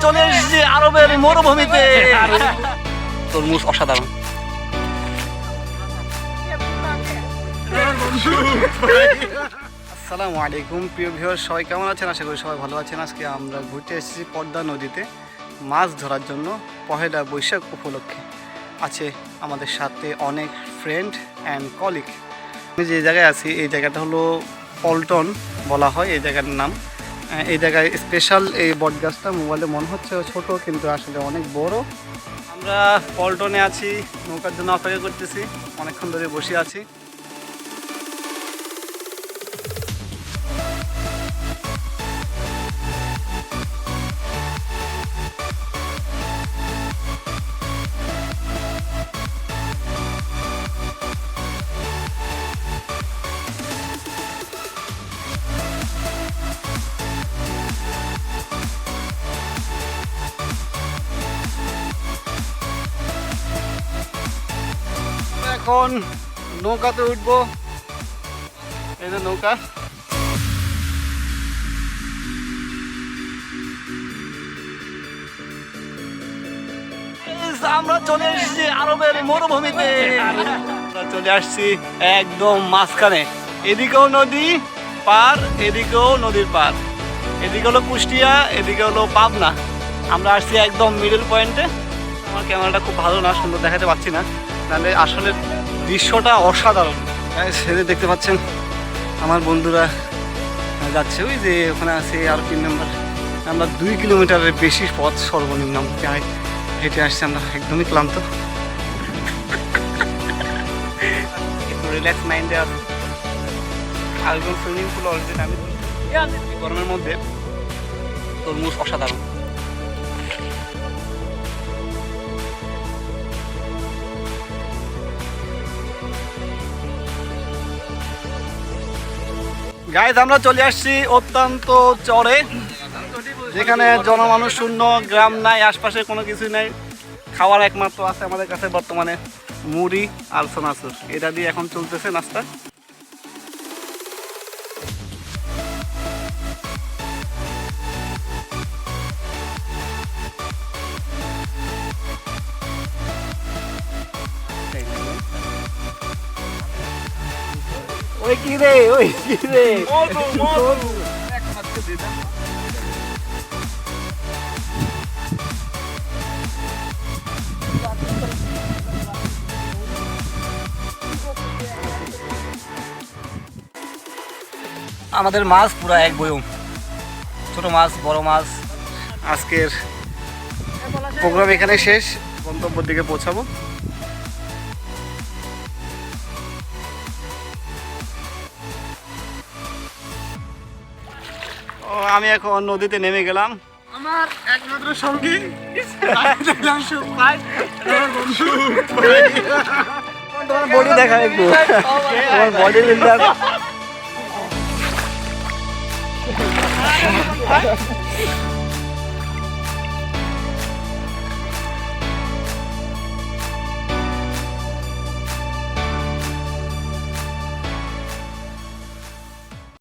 চলে এসেছি আরবের মরুভূমিতে। তরমুজ অসাধারণ। আসসালামু আলাইকুম প্রিয় ভিউয়ার, সবাই কেমন আছেন? আশা করি সবাই ভালো আছেন। আজকে আমরা ঘুরতে এসেছি পদ্মা নদীতে মাছ ধরার জন্য পহেলা বৈশাখ উপলক্ষে। আছে আমাদের সাথে অনেক ফ্রেন্ড অ্যান্ড কলিগ। আমি যে জায়গায় আছি এই জায়গাটা হলো পল্টন বলা হয় এই জায়গার নাম। এই জায়গায় স্পেশাল এই বটগাছটা মোবাইলে মনে হচ্ছে ছোট, কিন্তু আসলে অনেক বড়। আমরা পল্টনে আছি, নৌকার জন্য অপেক্ষা করতেছি, অনেকক্ষণ ধরে বসে আছি। এখন নৌকাতে উঠবো, এই যে নৌকা। আমরা চলে এসেছি আরবের মরুভূমিতে। আমরা চলে আসছি একদম মাঝখানে, এদিকেও নদী পার, এদিকেও নদীর পার। এদিকে হলো কুষ্টিয়া, এদিকে হলো পাবনা। আমরা আসছি একদম মিডল পয়েন্টে। আমার ক্যামেরাটা খুব ভালো না, সুন্দর দেখাতে পাচ্ছি না, তাহলে আসলে দৃশ্যটা অসাধারণ। সেটা দেখতে পাচ্ছেন আমার বন্ধুরা যাচ্ছে, ওই যে ওখানে আছে আর 3 নম্বর। আমরা 2 কিলোমিটারের বেশি পথ সর্বনিম্ন হেঁটে আসছি। আমরা একদমই ক্লান্ত, একটু রিল্যাক্স মাইন্ডে আছে। আরেকজন সুইমিং পুল অলরেডি নামি। গরমের মধ্যে তরমুজ অসাধারণ। গাইজ আমরা চলে আসছি অত্যন্ত চরে, যেখানে জনমানুষ শূন্য, গ্রাম নাই, আশপাশে কোনো কিছুই নাই। খাওয়ার একমাত্র আছে আমাদের কাছে বর্তমানে মুড়ি আর সোনাচুর, এটা দিয়ে এখন চলতেছে নাস্তা। ওই কি রে, ওই কি রে, আমাদের মাছ পুরা এক বয়ম, ছোট মাছ বড় মাছ। আজকের প্রোগ্রাম এখানে শেষ, গন্তব্যের দিকে পৌঁছাবো। আমি এখন নদীতে নেমে গেলাম। আমার একমাত্র সঙ্গী তোমার বডি দেখা একটু, তোমার বডি বিল্ডার।